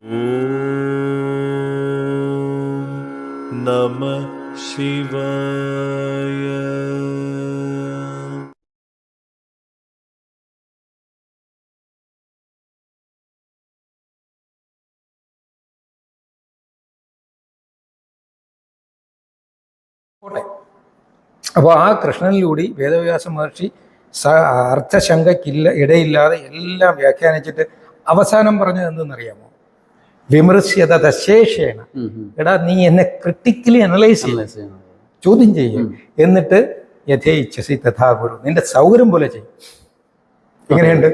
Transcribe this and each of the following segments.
നമ ശിവായ. അപ്പോൾ ആ കൃഷ്ണനിലൂടെ വേദവ്യാസ മഹർഷി അർത്ഥശങ്കയ്ക്കില്ല ഇടയില്ലാതെ എല്ലാം വ്യാഖ്യാനിച്ചിട്ട് അവസാനം പറഞ്ഞത് എന്തെന്നറിയാമോ? വിമർശ്യത ദശേഷേണ. എടാ, നീ എന്നെ ക്രിട്ടിക്കലി അനലൈസ് ചെയ്യും, ചോദ്യം ചെയ്യും, എന്നിട്ട് യഥേച്ഛസി തഥാ കുരു, നിന്റെ സൗകര്യം പോലെ ചെയ്യും. എങ്ങനെയുണ്ട്?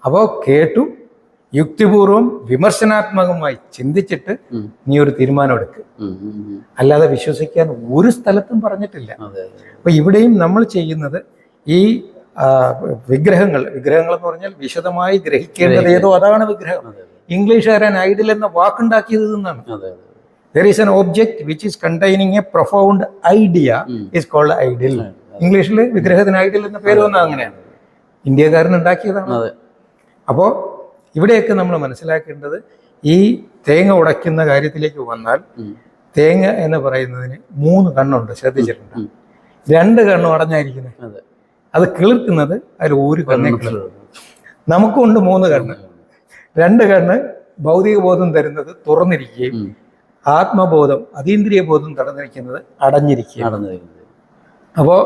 അപ്പോൾ കേട്ടു, യുക്തിപൂർവം വിമർശനാത്മകമായി ചിന്തിച്ചിട്ട് നീ ഒരു തീരുമാനം എടുക്കുക. അല്ലാതെ വിശ്വസിക്കാൻ ഒരു സ്ഥലത്തും പറഞ്ഞിട്ടില്ല. അപ്പൊ ഇവിടെയും നമ്മൾ ചെയ്യുന്നത് ഈ വിഗ്രഹങ്ങൾ എന്ന് പറഞ്ഞാൽ വിശദമായി ഗ്രഹിക്കേണ്ടത് ഏതോ അതാണ് വിഗ്രഹം. ഇംഗ്ലീഷുകാരൻ ഐഡിൽ എന്ന വാക്കുണ്ടാക്കിയത് നിന്നാണ്. There is an object which is containing a profound idea is called idol. ഇംഗ്ലീഷിൽ വിഗ്രഹത്തിന് ഐഡിൽ എന്ന പേര് വന്നത് അങ്ങനെയാണ്, ഇന്ത്യക്കാരൻ ഉണ്ടാക്കിയതാണ്. അപ്പോൾ ഇവിടെയൊക്കെ നമ്മൾ മനസ്സിലാക്കേണ്ടത്, ഈ തേങ്ങ ഉടയ്ക്കുന്ന കാര്യത്തിലേക്ക് വന്നാൽ, തേങ്ങ എന്ന് പറയുന്നതിന് 3 കണ്ണുണ്ട്, ശ്രദ്ധിച്ചിട്ടുണ്ട്? 2 കണ്ണും അടഞ്ഞായിരിക്കുന്നത്. അത് കിളിർക്കുന്നത് അതിൽ ഒരു കണ്ണേ കിളിർക്കും. നമുക്കുണ്ട് 3 കണ്ണ്. 2 കണ്ണ് ഭൗതിക ബോധം തരുന്നത് തുറന്നിരിക്കുകയും ആത്മബോധം, അതീന്ദ്രിയ ബോധം തടഞ്ഞിരിക്കുന്നത് അടഞ്ഞിരിക്കുകയും. അപ്പോൾ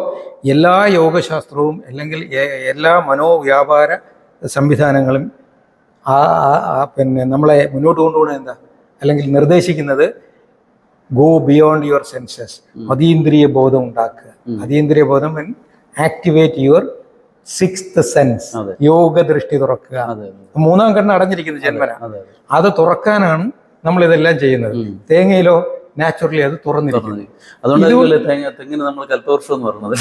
എല്ലാ യോഗശാസ്ത്രവും അല്ലെങ്കിൽ എല്ലാ മനോവ്യാപാര സംവിധാനങ്ങളും പിന്നെ നമ്മളെ മുന്നോട്ട് കൊണ്ടുപോകുന്നത് എന്താ, അല്ലെങ്കിൽ നിർദ്ദേശിക്കുന്നത് ഗോ ബിയോണ്ട് യുവർ സെൻസസ്, അതീന്ദ്രിയ ബോധം ഉണ്ടാക്കുക. അതീന്ദ്രിയ ബോധം activate your 6th sense, yoga ദൃഷ്ടി തുറക്കുക. 3-ാം കണ്ണ് അടഞ്ഞിരിക്കുന്നത് ജന്മന, അത് തുറക്കാനാണ് നമ്മൾ ഇതെല്ലാം ചെയ്യുന്നത്. തേങ്ങയിലോ നാച്ചുറലി അത് തുറന്നിരിക്കുന്നത്. അതുകൊണ്ടല്ലേ തെങ്ങിന് നമ്മൾ കൽപ്പവൃക്ഷം എന്ന് പറഞ്ഞത്?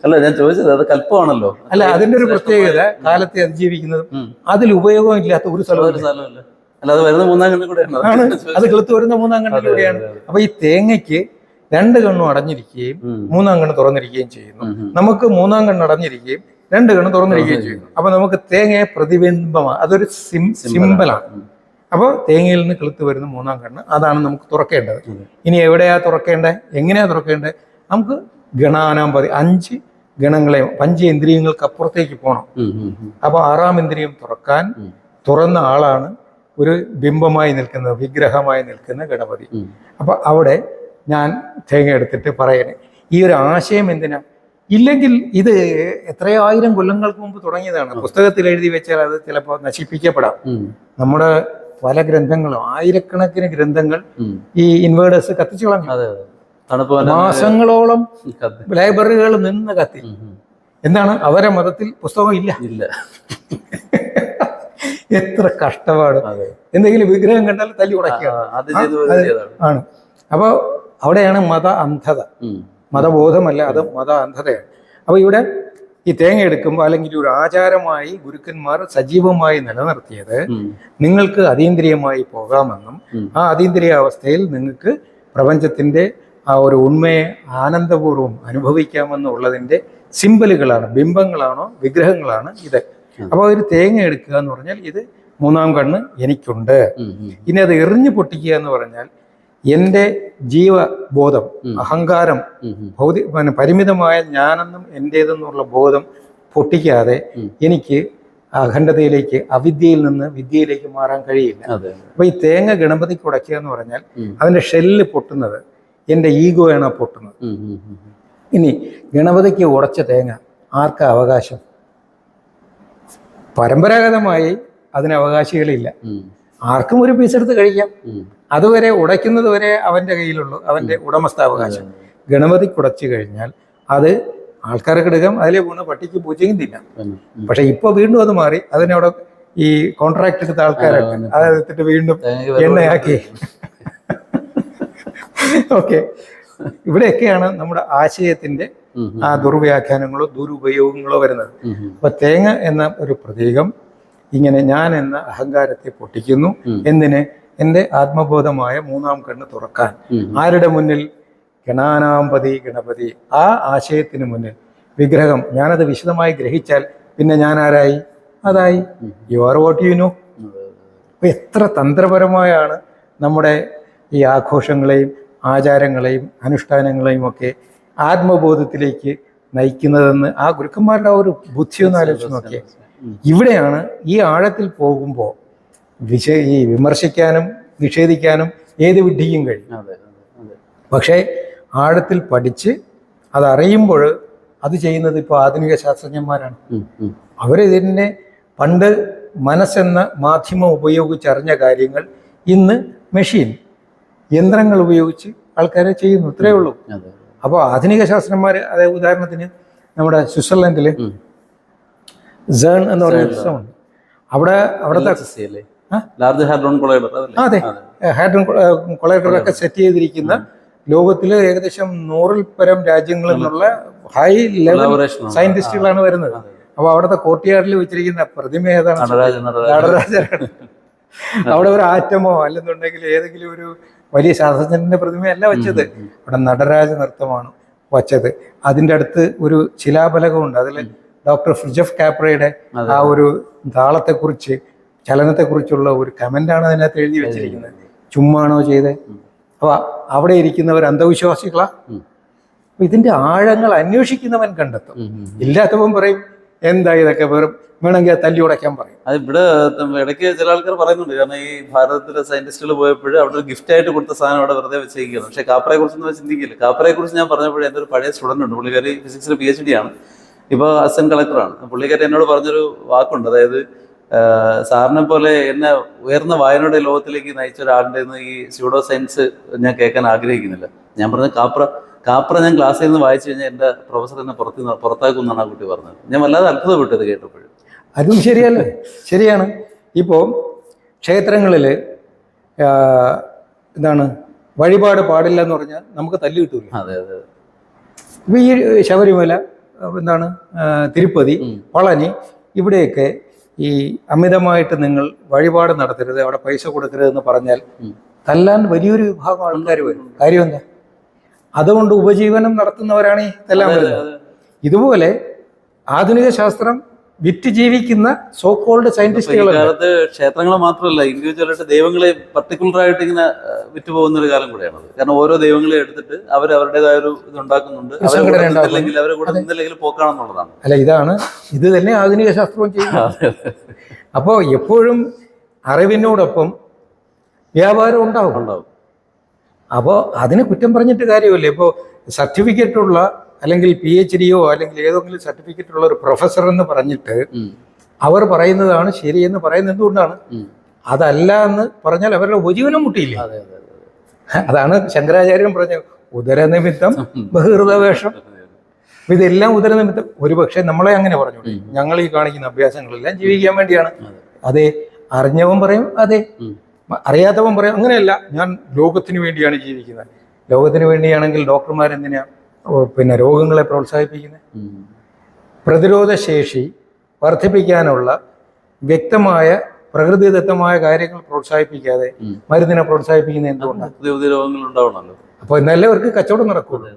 അല്ല, ഞാൻ ചോദിച്ചത് അത് കൽപ്പമാണല്ലോ. അല്ല, അതിന്റെ ഒരു പ്രത്യേകത കാലത്തെ അതിജീവിക്കുന്നതും അതിൽ ഉപയോഗം ഇല്ലാത്ത ഒരു സ്ഥലമല്ല. അല്ല, അത് വരുന്ന 3-ാം കണ്ണിൽ കൂടെയാണ്, അത് കിളുത്ത് വരുന്ന 3-ാം കണ്ണിലൂടെയാണ്. അപ്പൊ ഈ തേങ്ങയ്ക്ക് 2 കണ്ണും അടഞ്ഞിരിക്കുകയും 3-ാം കണ്ണ് തുറന്നിരിക്കുകയും ചെയ്യുന്നു. നമുക്ക് 3-ാം കണ്ണ് അടഞ്ഞിരിക്കുകയും 2 കണ്ണ് തുറന്നിരിക്കുകയും ചെയ്യുന്നു. അപ്പൊ നമുക്ക് തേങ്ങയെ പ്രതിബിംബമാണ്, അതൊരു സിമ്പലാണ്. അപ്പോൾ തേങ്ങയിൽ നിന്ന് കിളുത്ത് വരുന്ന 3-ാം കണ്ണ്, അതാണ് നമുക്ക് തുറക്കേണ്ടത്. ഇനി എവിടെയാ തുറക്കേണ്ടത്, എങ്ങനെയാ തുറക്കേണ്ടത്? നമുക്ക് ഗണാനാമ്പതി 5 ഗണങ്ങളെ, പഞ്ചേന്ദ്രിയങ്ങൾക്ക് അപ്പുറത്തേക്ക് പോകണം. അപ്പോൾ 6-ാം ഇന്ദ്രിയം തുറക്കാൻ തുറന്ന ആളാണ് ഒരു ബിംബമായി നിൽക്കുന്നത്, വിഗ്രഹമായി നിൽക്കുന്ന ഗണപതി. അപ്പൊ അവിടെ ഞാൻ തേങ്ങ എടുത്തിട്ട് പറയണേ, ഈ ഒരു ആശയം എന്തിനാ? ഇല്ലെങ്കിൽ ഇത് എത്രയോ 1000 കൊല്ലങ്ങൾക്ക് മുമ്പ് തുടങ്ങിയതാണ്. പുസ്തകത്തിൽ എഴുതി വെച്ചാൽ അത് ചിലപ്പോൾ നശിപ്പിക്കപ്പെടാം. നമ്മുടെ പല ഗ്രന്ഥങ്ങളും, ആയിരക്കണക്കിന് ഗ്രന്ഥങ്ങൾ ഈ ഇൻവേർട്ടേഴ്സ് കത്തിച്ചു കളഞ്ഞു. മാസങ്ങളോളം ലൈബ്രറികൾ നിന്ന് കത്തി. എന്താണ്? അവരെ മതത്തിൽ പുസ്തകം ഇല്ല. എത്ര കഷ്ടപ്പാട്! എന്തെങ്കിലും വിഗ്രഹം കണ്ടാൽ തല്ലി ഉടയ്ക്കുകയാണ് ആണ്. അപ്പോൾ അവിടെയാണ് മത അന്ധത. മതബോധമല്ല, അത് മത അന്ധതയാണ്. അപ്പോൾ ഇവിടെ ഈ തേങ്ങ എടുക്കുമ്പോൾ, അല്ലെങ്കിൽ ഒരു ആചാരമായി ഗുരുക്കന്മാർ സജീവമായി നിലനിർത്തിയത്, നിങ്ങൾക്ക് അതീന്ദ്രിയമായി പോകാമെന്നും ആ അതീന്ദ്രിയ അവസ്ഥയിൽ നിങ്ങൾക്ക് പ്രപഞ്ചത്തിന്റെ ആ ഒരു ഉണ്മയെ ആനന്ദപൂർവ്വം അനുഭവിക്കാമെന്നുള്ളതിന്റെ സിമ്പലുകളാണ്, ബിംബങ്ങളാണോ വിഗ്രഹങ്ങളാണ് ഇത്. അപ്പോൾ ഒരു തേങ്ങ എടുക്കുക എന്ന് പറഞ്ഞാൽ, ഇത് 3-ാം കണ്ണ് എനിക്കുണ്ട്. ഇനി അത് എറിഞ്ഞു പൊട്ടിക്കുക എന്ന് പറഞ്ഞാൽ, എൻ്റെ ജീവബോധം, അഹങ്കാരം, പരിമിതമായ ഞാനെന്നും എൻ്റേതെന്നുള്ള ബോധം പൊട്ടിക്കാതെ എനിക്ക് അഖണ്ഡതയിലേക്ക്, അവിദ്യയിൽ നിന്ന് വിദ്യയിലേക്ക് മാറാൻ കഴിയില്ല. അപ്പൊ ഈ തേങ്ങ ഗണപതിക്ക് ഉടയ്ക്കുക എന്ന് പറഞ്ഞാൽ, അതിന്റെ ഷെല്ല് പൊട്ടുന്നത് എൻ്റെ ഈഗോയാണ് പൊട്ടുന്നത്. ഇനി ഗണപതിക്ക് ഉടച്ച തേങ്ങ ആർക്കാ അവകാശം? പരമ്പരാഗതമായി അതിന് അവകാശികളില്ല. ആർക്കും ഒരു പീസ് എടുത്ത് കഴിക്കാം. അതുവരെ, ഉടയ്ക്കുന്നത് വരെ അവന്റെ കയ്യിലുള്ളൂ, അവന്റെ ഉടമസ്ഥാവകാശം. ഗണപതിക്ക് ഉടച്ചു കഴിഞ്ഞാൽ അത് ആൾക്കാർക്ക് എടുക്കാം, അതിലെ വീണ് പട്ടിക്ക് പൂച്ചയും തിന്നാം. പക്ഷെ ഇപ്പൊ വീണ്ടും അത് മാറി. അതിനവിടെ ഈ കോൺട്രാക്ട് എടുത്ത ആൾക്കാരാണ് അതെടുത്തിട്ട് വീണ്ടും എണ്ണയാക്കി. ഓക്കെ, ഇവിടെയൊക്കെയാണ് നമ്മുടെ ആശയത്തിന്റെ ആ ദുർവ്യാഖ്യാനങ്ങളോ ദുരുപയോഗങ്ങളോ വരുന്നത്. അപ്പൊ തേങ്ങ എന്ന ഒരു പ്രതീകം ഇങ്ങനെ ഞാൻ എന്ന അഹങ്കാരത്തെ പൊട്ടിക്കുന്നു. എന്തിന്? എൻ്റെ ആത്മബോധമായ 3-ാം കണ്ണ് തുറക്കാൻ. ആരുടെ മുന്നിൽ? ഗണാനാമ്പതി ഗണപതി. ആ ആശയത്തിന് മുന്നിൽ വിഗ്രഹം. ഞാനത് വിശദമായി ഗ്രഹിച്ചാൽ പിന്നെ ഞാൻ ആരായി? അതായി. You are what you know. അപ്പോൾ എത്ര തന്ത്രപരമായാണ് നമ്മുടെ ഈ ആഘോഷങ്ങളെയും ആചാരങ്ങളെയും അനുഷ്ഠാനങ്ങളെയും ഒക്കെ ആത്മബോധത്തിലേക്ക് നയിക്കുന്നതെന്ന് ആ ഗുരുക്കന്മാരുടെ ആ ഒരു ബുദ്ധി ഒന്ന് ആലോചിച്ച് നോക്കിയേ. ഇവിടെയാണ് ഈ ആഴത്തിൽ പോകുമ്പോൾ ഈ വിമർശിക്കാനും നിഷേധിക്കാനും ഏത് വിഡ്ഢിക്കും കഴിയും. പക്ഷേ ആഴത്തിൽ പഠിച്ച് അതറിയുമ്പോൾ അത് ചെയ്യുന്നത് ഇപ്പോൾ ആധുനിക ശാസ്ത്രജ്ഞന്മാരാണ്. അവരിതിനെ പണ്ട് മനസ്സെന്ന മാധ്യമം ഉപയോഗിച്ചറിഞ്ഞ കാര്യങ്ങൾ ഇന്ന് മെഷീൻ യന്ത്രങ്ങൾ ഉപയോഗിച്ച് ആൾക്കാരെ ചെയ്യുന്നു. ഇത്രയേ ഉള്ളൂ. അപ്പോൾ ആധുനിക ശാസ്ത്രജ്ഞന്മാർ, അതായത് ഉദാഹരണത്തിന് നമ്മുടെ സ്വിറ്റ്സർലൻഡിൽ സേൺ എന്ന് പറയുന്ന സ്ഥലമുണ്ട്. അവിടുത്തെ അതെ ഹാഡ്രോൺ കൊളൈഡറൊക്കെ സെറ്റ് ചെയ്തിരിക്കുന്ന ലോകത്തിലെ ഏകദേശം 100-ൽ പരം രാജ്യങ്ങളിൽ നിന്നുള്ള ഹൈ ലെവൽ സയന്റിസ്റ്റുകളാണ് വരുന്നത്. അപ്പോൾ അവിടുത്തെ കോർട്ട്യാർഡിൽ വെച്ചിരിക്കുന്ന പ്രതിമ ഏതാണ്? നടരാജനാണ്. അവിടെ ഒരു ആറ്റമോ അല്ലെന്നുണ്ടെങ്കിൽ ഏതെങ്കിലും ഒരു വലിയ ശാസ്ത്രജ്ഞന്റെ പ്രതിമയല്ല വെച്ചത്. അവിടെ നടരാജ നൃത്തമാണ് വച്ചത്. അതിൻ്റെ അടുത്ത് ഒരു ശിലാഫലകമുണ്ട്. അതിൽ ഡോക്ടർ ഫ്രിജഫ് കാപ്രയുടെ ആ ഒരു താളത്തെക്കുറിച്ച്, ചലനത്തെക്കുറിച്ചുള്ള ഒരു കമൻ്റാണ് അതിനകത്ത് എഴുതി വെച്ചിരിക്കുന്നത്. ചുമ്മാണോ ചെയ്തത്? അപ്പോൾ അവിടെ ഇരിക്കുന്നവർ അന്ധവിശ്വാസികളാ? ഇതിൻ്റെ ആഴങ്ങൾ അന്വേഷിക്കുന്നവൻ കണ്ടെത്തും. ഇല്ലാത്തവൻ പറയും എന്താ ഇതൊക്കെ വെറും, വേണമെങ്കിൽ തല്ലി ഉടയ്ക്കാൻ പറയും. അത് ഇവിടെ ഇടയ്ക്ക് ചില ആൾക്കാർ പറയുന്നുണ്ട്. കാരണം ഈ ഭാരതത്തിലെ സയന്റിസ്റ്റുകൾ പോയപ്പോഴും അവിടെ ഒരു ഗിഫ്റ്റ് ആയിട്ട് കൊടുത്ത സാധനം അവിടെ വെറുതെ വെച്ചേക്കുകയാണ്. പക്ഷേ കാപ്രയെ കുറിച്ചൊന്നും ചിന്തിക്കില്ല. കാപ്രയെ കുറിച്ച് ഞാൻ പറഞ്ഞപ്പോഴേ എൻ്റെ ഒരു പഴയ സ്റ്റുഡൻ്റ് ഉണ്ട്. പുള്ളിക്കാരി ഫിസിക്സിൽ PhD ആണ്, ഇപ്പോൾ അസിസ്റ്റന്റ് കളക്ടറാണ്. പുള്ളിക്കാരി എന്നോട് പറഞ്ഞൊരു വാക്കുണ്ട്. അതായത് സാറിനെ പോലെ എന്നെ ഉയർന്ന വായനയുടെ ലോകത്തിലേക്ക് നയിച്ച ഒരാളുടെ ഈ സ്യൂഡോ സയൻസ് ഞാൻ കേൾക്കാൻ ആഗ്രഹിക്കുന്നില്ല. ഞാൻ പറഞ്ഞ കാപ്ര ഞാൻ ക്ലാസ്സിൽ നിന്ന് വായിച്ചു കഴിഞ്ഞാൽ എൻ്റെ പ്രൊഫസർ എന്നെ പുറത്താക്കുമെന്നാണ് ആ കുട്ടി പറഞ്ഞത്. ഞാൻ വല്ലാതെ അത്ഭുതപ്പെട്ടത് കേട്ടപ്പോഴും. അതും ശരിയല്ലേ? ശരിയാണ്. ഇപ്പോൾ ക്ഷേത്രങ്ങളിൽ എന്താണ് വഴിപാട് പാടില്ല എന്ന് പറഞ്ഞാൽ നമുക്ക് തല്ലി കിട്ടൂല. അതെ അതെ. ഇപ്പോൾ ഈ ശബരിമല, എന്താണ് തിരുപ്പതി, പളനി, ഇവിടെയൊക്കെ ഈ അമിതമായിട്ട് നിങ്ങൾ വഴിപാട് നടത്തരുത്, അവിടെ പൈസ കൊടുക്കരുതെന്ന് പറഞ്ഞാൽ തല്ലാൻ വലിയൊരു വിഭാഗം ആൾക്കാർ വരും. കാര്യം എന്താ? അതുകൊണ്ട് ഉപജീവനം നടത്തുന്നവരാണ് ഈ തല്ലാൻ വരുന്നത്. ഇതുപോലെ ആധുനിക ശാസ്ത്രം വിറ്റ് ജീവിക്കുന്ന സോ കോൾഡ് സയന്റിസ്റ്റുകൾ. ക്ഷേത്രങ്ങൾ മാത്രമല്ല, ഇൻഡിവിജ്വലായിട്ട് ദൈവങ്ങളെ പർട്ടിക്കുലർ ആയിട്ട് ഇങ്ങനെ വിറ്റ് പോകുന്ന ഒരു കാലം കൂടെയാണത്. കാരണം ഓരോ ദൈവങ്ങളെ എടുത്തിട്ട് അവരുടേതായ ഒരു ഇത് ഉണ്ടാക്കുന്നുണ്ട്. അവരെ കൂടെ നിന്നില്ലെങ്കിൽ പോക്കാണെന്നുള്ളതാണ്. അല്ല, ഇത് തന്നെ ആധുനിക ശാസ്ത്രവും ചെയ്യുന്നത്. അപ്പോൾ എപ്പോഴും അറിവിനോടൊപ്പം വ്യാപാരം ഉണ്ടാവും. അപ്പോൾ അതിന് കുറ്റം പറഞ്ഞിട്ട് കാര്യമില്ല. ഇപ്പോൾ സർട്ടിഫിക്കറ്റുള്ള അല്ലെങ്കിൽ PhD അല്ലെങ്കിൽ ഏതെങ്കിലും സർട്ടിഫിക്കറ്റ് ഉള്ള ഒരു പ്രൊഫസർ എന്ന് പറഞ്ഞിട്ട് അവർ പറയുന്നതാണ് ശരിയെന്ന് പറയുന്നത് എന്തുകൊണ്ടാണ്? അതല്ല എന്ന് പറഞ്ഞാൽ അവരുടെ ഉപജീവനം മുട്ടിയില്ല. അതാണ് ശങ്കരാചാര്യൻ പറഞ്ഞ ഉദരനിമിത്തം ബഹിർദവേഷം. ഇതെല്ലാം ഉദരനിമിത്തം. ഒരുപക്ഷെ നമ്മളെ അങ്ങനെ പറഞ്ഞു, ഞങ്ങൾ ഈ കാണിക്കുന്ന അഭ്യാസങ്ങളെല്ലാം ജീവിക്കാൻ വേണ്ടിയാണ്. അതെ, അറിഞ്ഞവൻ പറയും അതെ, അറിയാത്തവൻ പറയും അങ്ങനെയല്ല, ഞാൻ ലോകത്തിന് വേണ്ടിയാണ് ജീവിക്കുന്നത്. ലോകത്തിന് വേണ്ടിയാണെങ്കിൽ ഡോക്ടർമാരെന്തിനാ പിന്നെ രോഗങ്ങളെ പ്രോത്സാഹിപ്പിക്കുന്നത്? പ്രതിരോധ ശേഷി വർദ്ധിപ്പിക്കാനുള്ള വ്യക്തമായ പ്രകൃതിദത്തമായ കാര്യങ്ങൾ പ്രോത്സാഹിപ്പിക്കാതെ മരുന്നിനെ പ്രോത്സാഹിപ്പിക്കുന്നത് എന്തുകൊണ്ടാണ്? പുതിയ രോഗങ്ങൾ ഉണ്ടാവണമല്ലോ. അപ്പോൾ നല്ലവർക്ക് കച്ചവടം നടക്കുള്ളൂ.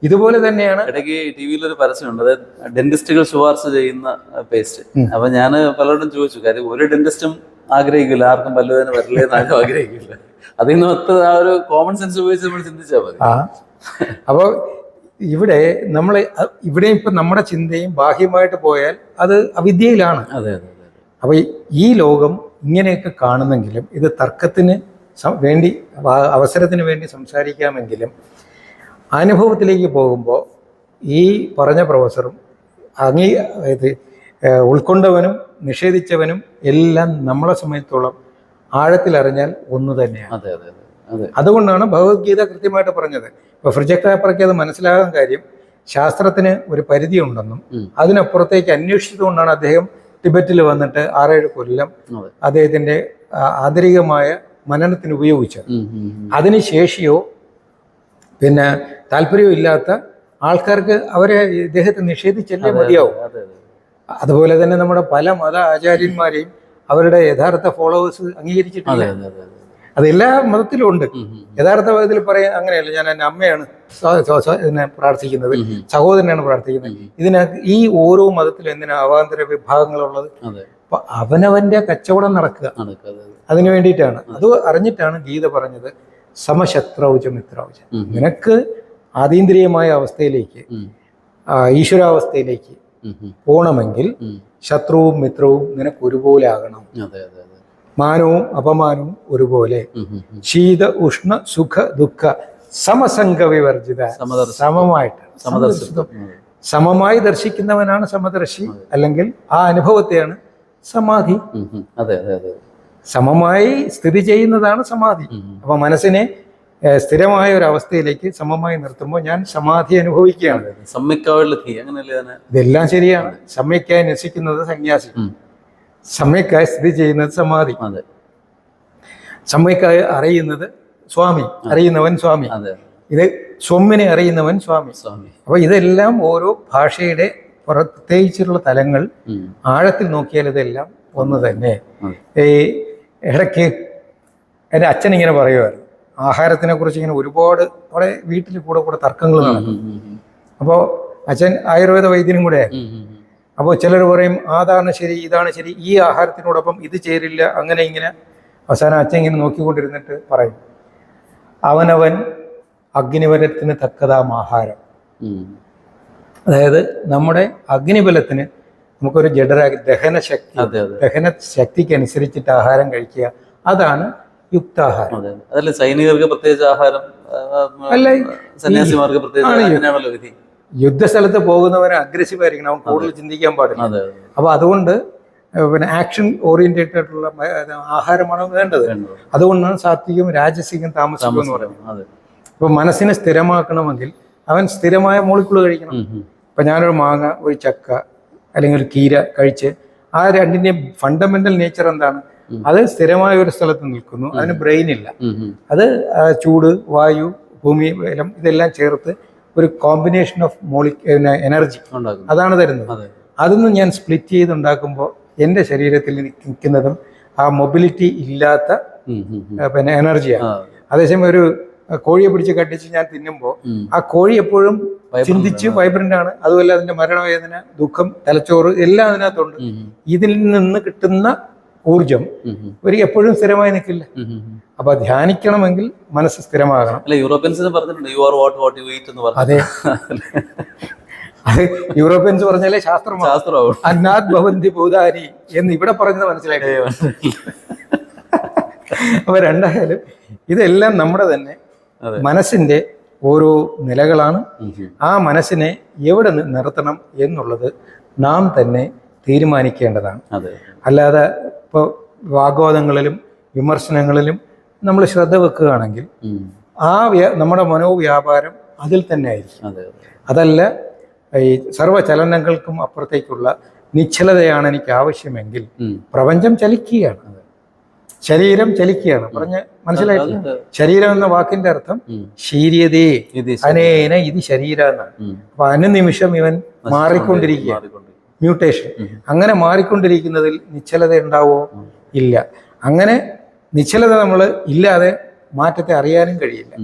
ഇതുപോലെ തന്നെയാണ് ഇടയ്ക്ക് TV-യിൽ ഒരു പരസ്യമുണ്ട്, അതായത് ഡെന്റിസ്റ്റുകൾ ശുപാർശ ചെയ്യുന്ന പേസ്റ്റ്. അപ്പൊ ഞാൻ പലരോടും ചോദിച്ചു, കാര്യം ഒരു ഡെന്റിസ്റ്റും ആഗ്രഹിക്കില്ല ആർക്കും പല്ലുവേദന വരില്ലേ എന്നാലും ആഗ്രഹിക്കില്ല. അതിൽ നിന്ന് ആ ഒരു കോമൺ സെൻസ് ഉപയോഗിച്ച് നമ്മൾ ചിന്തിച്ചാൽ മതി. അപ്പോൾ ഇവിടെ ഇപ്പം നമ്മുടെ ചിന്തയും ബാഹ്യമായിട്ട് പോയാൽ അത് അവിദ്യയിലാണ്. അപ്പോൾ ഈ ലോകം ഇങ്ങനെയൊക്കെ കാണുന്നെങ്കിലും ഇത് തർക്കത്തിന് വേണ്ടി, അവസരത്തിന് വേണ്ടി സംസാരിക്കാമെങ്കിലും അനുഭവത്തിലേക്ക് പോകുമ്പോൾ ഈ പറഞ്ഞ പ്രൊഫസറും ഉൾക്കൊണ്ടവനും നിഷേധിച്ചവനും എല്ലാം നമ്മളെ സമയത്തോളം ആഴത്തിലറിഞ്ഞാൽ ഒന്ന് തന്നെയാണ്. അതുകൊണ്ടാണ് ഭഗവത്ഗീത കൃത്യമായിട്ട് പറഞ്ഞത്. ഇപ്പോൾ ഫ്രിജഫ് കാപ്രയ്ക്ക് അത് മനസ്സിലാകാൻ കാര്യം ശാസ്ത്രത്തിന് ഒരു പരിധി ഉണ്ടെന്നും അതിനപ്പുറത്തേക്ക് അന്വേഷിച്ചതുകൊണ്ടാണ് അദ്ദേഹം ടിബറ്റിൽ വന്നിട്ട് 6-7 കൊല്ലം അദ്ദേഹത്തിൻ്റെ ആന്തരികമായ മനനത്തിന് ഉപയോഗിച്ചത്. അതിന് ശേഷിയോ പിന്നെ താല്പര്യമോ ഇല്ലാത്ത ആൾക്കാർക്ക് അവരെ ഇദ്ദേഹത്തെ നിഷേധിച്ചല്ലേ മതിയാവും. അതുപോലെ തന്നെ നമ്മുടെ പല മത ആചാര്യന്മാരെയും അവരുടെ യഥാർത്ഥ ഫോളോവേഴ്സ് അംഗീകരിച്ചിട്ടില്ല. അത് എല്ലാ മതത്തിലും ഉണ്ട്. യഥാർത്ഥ മതത്തിൽ പറയാൻ അങ്ങനെയല്ല, ഞാൻ എൻ്റെ അമ്മയാണ് ഇതിനെ പ്രാർത്ഥിക്കുന്നത്, സഹോദരനാണ് പ്രാർത്ഥിക്കുന്നത്. ഇതിനകത്ത് ഈ ഓരോ മതത്തിലും എന്തിനാ അവാന്തര വിഭാഗങ്ങളുള്ളത്? അപ്പൊ അവനവന്റെ കച്ചവടം നടക്കുക, അതിനു വേണ്ടിയിട്ടാണ്. അത് അറിഞ്ഞിട്ടാണ് ഗീത പറഞ്ഞത് സമശത്രൗച മിത്രൗച. നിനക്ക് അതീന്ദ്രിയമായ അവസ്ഥയിലേക്ക്, ഈശ്വരാവസ്ഥയിലേക്ക് പോകണമെങ്കിൽ ശത്രുവും മിത്രവും നിനക്ക് ഒരുപോലെ ആകണം. മാനവും അപമാനവും ഒരുപോലെ. ശീത ഉഷ്ണ സുഖ ദുഃഖ സമസംഗ വിവർജിത. സമമായിട്ട് സമമായി ദർശിക്കുന്നവനാണ് സമദർശി, അല്ലെങ്കിൽ ആ അനുഭവത്തെയാണ് സമാധി. സമമായി സ്ഥിതി ചെയ്യുന്നതാണ് സമാധി. അപ്പൊ മനസ്സിനെ സ്ഥിരമായ ഒരു അവസ്ഥയിലേക്ക് സമമായി നിർത്തുമ്പോൾ ഞാൻ സമാധി അനുഭവിക്കുകയാണ്. ഇതെല്ലാം ശരിയാണ്. സമ്യക്കായി നശിക്കുന്നത് സന്യാസി, സമ്യക്കായി സ്ഥിതി ചെയ്യുന്നത് സമാധി, സമ്യക്കായി അറിയുന്നത് സ്വാമി, അറിയുന്നവൻ സ്വാമി, ഇത് സ്വമ്മിനെ അറിയുന്നവൻ സ്വാമി. അപ്പൊ ഇതെല്ലാം ഓരോ ഭാഷയുടെ പ്രത്യേകിച്ചുള്ള തലങ്ങൾ ആഴത്തിൽ നോക്കിയാൽ ഇതെല്ലാം ഒന്ന് തന്നെ. ഈ ഇടയ്ക്ക് എൻ്റെ അച്ഛൻ ഇങ്ങനെ പറയുമായിരുന്നു, ആഹാരത്തിനെ കുറിച്ച് ഇങ്ങനെ ഒരുപാട് അവിടെ വീട്ടിൽ കൂടെ തർക്കങ്ങൾ നടക്കും. അപ്പോൾ അച്ഛൻ ആയുർവേദ വൈദ്യനും കൂടെ. അപ്പോൾ ചിലർ പറയും അതാണ് ശരി, ഇതാണ് ശരി, ഈ ആഹാരത്തിനോടൊപ്പം ഇത് ചേരില്ല, അങ്ങനെ ഇങ്ങനെ. അവസാനം അച്ഛൻ ഇങ്ങനെ നോക്കിക്കൊണ്ടിരുന്നിട്ട് പറയും, അവനവൻ അഗ്നിബലത്തിന് തക്കതാം ആഹാരം. അതായത് നമ്മുടെ അഗ്നിബലത്തിന് നമുക്കൊരു ദഹന ശക്തിക്ക് അനുസരിച്ചിട്ട് ആഹാരം കഴിക്കുക, അതാണ് യുക്താഹാരം. അതല്ല സൈനികർക്ക് പ്രത്യേകിച്ച് ആഹാരം, അല്ല സന്യാസിമാർക്ക് പ്രത്യേകിച്ച്. യുദ്ധസ്ഥലത്ത് പോകുന്നവന് അഗ്രസീവ് ആയിരിക്കണം, അവൻ കൂടുതൽ ചിന്തിക്കാൻ പാടില്ല. അപ്പൊ അതുകൊണ്ട് പിന്നെ ആക്ഷൻ ഓറിയന്റേറ്റഡ് ആയിട്ടുള്ള ആഹാരമാണ് വേണ്ടത്. അതുകൊണ്ടാണ് സാത്വികം രാജസികം താമസിക്കും എന്ന് പറയുന്നത്. ഇപ്പൊ മനസ്സിനെ സ്ഥിരമാക്കണമെങ്കിൽ അവൻ സ്ഥിരമായ മോളിക്കുള് കഴിക്കണം. ഇപ്പൊ ഞാനൊരു മാങ്ങ, ഒരു ചക്ക അല്ലെങ്കിൽ ഒരു കീര കഴിച്ച് ആ രണ്ടിന്റെയും ഫണ്ടമെന്റൽ നേച്ചർ എന്താണ്? അത് സ്ഥിരമായ ഒരു സ്ഥലത്ത് നിൽക്കുന്നു, അതിന് ബ്രെയിൻ ഇല്ല. അത് ചൂട്, വായു, ഭൂമി, ബലം ഇതെല്ലാം ചേർത്ത് ഒരു കോമ്പിനേഷൻ ഓഫ് എനർജി അതാണ് തരുന്നത്. അതൊന്നും ഞാൻ സ്പ്ലിറ്റ് ചെയ്തുണ്ടാക്കുമ്പോൾ എൻ്റെ ശരീരത്തിൽ നിൽക്കുന്നതും ആ മൊബിലിറ്റി ഇല്ലാത്ത പിന്നെ എനർജിയാണ്. അതേസമയം ഒരു കോഴിയെ പിടിച്ച് കട്ടിച്ച് ഞാൻ തിന്നുമ്പോൾ ആ കോഴി എപ്പോഴും ചിന്തിച്ച് വൈബ്രന്റ് ആണ്. അതുപോലെ അതിന്റെ മരണവേദന, ദുഃഖം, തലച്ചോറ് എല്ലാം അതിനകത്തുണ്ട്. ഇതിൽ നിന്ന് കിട്ടുന്ന ഊർജം ഒരു എപ്പോഴും സ്ഥിരമായി നിൽക്കില്ല. അപ്പൊ ധ്യാനിക്കണമെങ്കിൽ മനസ്സ് സ്ഥിരമാകണം. യൂറോപ്യൻസിന് പറഞ്ഞിട്ടുണ്ട് you are what you eat എന്ന് പറഞ്ഞു. അതെ, അത് യൂറോപ്യൻസ് പറഞ്ഞാലേ ശാസ്ത്രമാവും. അന്നാത് ഭവന്തി ഭൂതാരി എന്ന് ഇവിടെ പറഞ്ഞത് മനസ്സിലാക്കി. അപ്പൊ രണ്ടായാലും ഇതെല്ലാം നമ്മുടെ തന്നെ മനസ്സിന്റെ ഓരോ നിലകളാണ്. ആ മനസ്സിനെ എവിടെ നിർത്തണം എന്നുള്ളത് നാം തന്നെ തീരുമാനിക്കേണ്ടതാണ്. അല്ലാതെ ഇപ്പോൾ വാഗ്വാദങ്ങളിലും വിമർശനങ്ങളിലും നമ്മൾ ശ്രദ്ധ വെക്കുകയാണെങ്കിൽ ആ നമ്മുടെ മനോവ്യാപാരം അതിൽ തന്നെ ആയിരിക്കും. അതല്ല ഈ സർവ്വചലനങ്ങൾക്കും അപ്പുറത്തേക്കുള്ള നിശ്ചലതയാണ് എനിക്ക് ആവശ്യമെങ്കിൽ പ്രപഞ്ചം ചലിക്കുകയാണ്, ശരീരം ചലിക്കുകയാണ്. പറഞ്ഞ് മനസ്സിലായിട്ടില്ല? ശരീരം എന്ന വാക്കിന്റെ അർത്ഥം ശീര്യതേ അനേന ഇത് ശരീര എന്നാണ്. അപ്പൊ അനുനിമിഷം ഇവൻ മാറിക്കൊണ്ടിരിക്കുകയാണ്, മ്യൂട്ടേഷൻ. അങ്ങനെ മാറിക്കൊണ്ടിരിക്കുന്നതിൽ നിശ്ചലത ഉണ്ടാവോ? ഇല്ല. അങ്ങനെ നിശ്ചലത നമ്മൾ ഇല്ലാതെ മാറ്റത്തെ അറിയാനും കഴിയില്ല.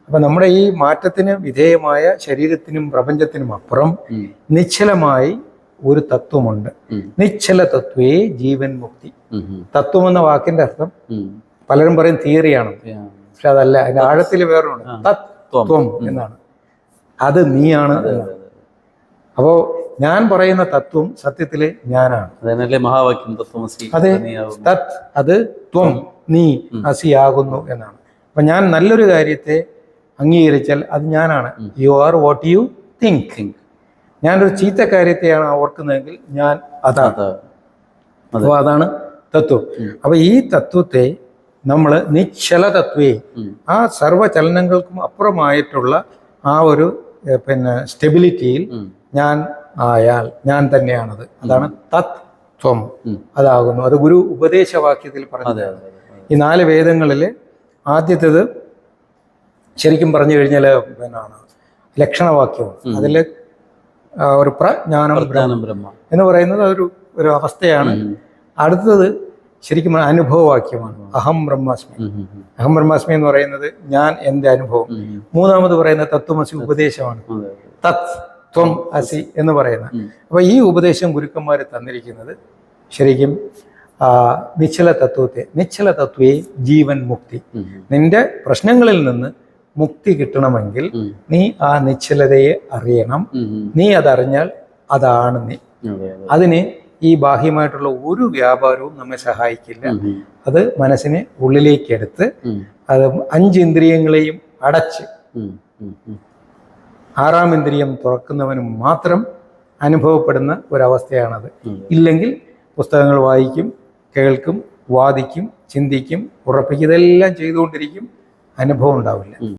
അപ്പൊ നമ്മുടെ ഈ മാറ്റത്തിന് വിധേയമായ ശരീരത്തിനും പ്രപഞ്ചത്തിനും അപ്പുറം നിശ്ചലമായി ഒരു തത്വമുണ്ട്. നിശ്ചല തത്വേ ജീവൻ മുക്തി. തത്വം എന്ന വാക്കിന്റെ അർത്ഥം പലരും പറയും തിയറിയാണ്, പക്ഷെ അതല്ല. അതിന്റെ ആഴത്തിൽ വേറൊന്നുണ്ട്, തത്വം എന്നാണ്. അത് നീയാണ് എന്നാണ്. അപ്പോ ഞാൻ പറയുന്ന തത്വം സത്യത്തില് ഞാനാണ്. അതെ, തത് അത് ത്വം നീ അസിയാകുന്നു എന്നാണ്. അപ്പൊ ഞാൻ നല്ലൊരു കാര്യത്തെ അംഗീകരിച്ചാൽ അത് ഞാനാണ്. You are what you think. ഞാനൊരു ചീത്ത കാര്യത്തെയാണ് ഓർക്കുന്നതെങ്കിൽ ഞാൻ അതാണ്. അപ്പോൾ അതാണ് തത്വം. അപ്പൊ ഈ തത്വത്തെ നമ്മൾ നിശ്ചല തത്വേ, ആ സർവചലനങ്ങൾക്കും അപ്പുറമായിട്ടുള്ള ആ ഒരു പിന്നെ സ്റ്റെബിലിറ്റിയിൽ ഞാൻ ആയാൽ ഞാൻ തന്നെയാണത്. അതാണ് തത്വം, അതാകുന്നു. അത് ഗുരു ഉപദേശവാക്യത്തിൽ പറഞ്ഞത്. ഈ 4 വേദങ്ങളില് ആദ്യത്തേത് ശരിക്കും പറഞ്ഞു കഴിഞ്ഞാൽ പിന്നാണ് ലക്ഷണവാക്യമാണ്. അതിൽ ഒരു പ്രജ്ഞാനം ബ്രഹ്മ എന്ന് പറയുന്നത് ഒരു അവസ്ഥയാണ്. അടുത്തത് ശരിക്കും അനുഭവവാക്യമാണ്. അഹം ബ്രഹ്മാസ്മി. അഹം ബ്രഹ്മാസ്മി എന്ന് പറയുന്നത് ഞാൻ, എൻ്റെ അനുഭവം. മൂന്നാമത് പറയുന്ന തത്വമസി ഉപദേശമാണ്. തത് ത്വം അസി എന്ന് പറയുന്ന. അപ്പൊ ഈ ഉപദേശം ഗുരുക്കന്മാർ തന്നിരിക്കുന്നത് ശരിക്കും നിശ്ചല തത്വേ ജീവൻ മുക്തി. നിന്റെ പ്രശ്നങ്ങളിൽ നിന്ന് മുക്തി കിട്ടണമെങ്കിൽ നീ ആ നിശ്ചലതയെ അറിയണം. നീ അതറിഞ്ഞാൽ അതാണ് നീ. അതിന് ഈ ബാഹ്യമായിട്ടുള്ള ഒരു വ്യാപാരവും നമ്മെ സഹായിക്കില്ല. അത് മനസ്സിനെ ഉള്ളിലേക്കെടുത്ത് അത് 5 ഇന്ദ്രിയങ്ങളെയും അടച്ച് 6ാം ഇന്ദ്രിയം തുറക്കുന്നവനും മാത്രം അനുഭവപ്പെടുന്ന ഒരവസ്ഥയാണത്. ഇല്ലെങ്കിൽ പുസ്തകങ്ങൾ വായിക്കും, കേൾക്കും, വാദിക്കും, ചിന്തിക്കും, ഉറപ്പിക്കും, ഇതെല്ലാം ചെയ്തുകൊണ്ടിരിക്കും, അനുഭവം ഉണ്ടാവില്ല.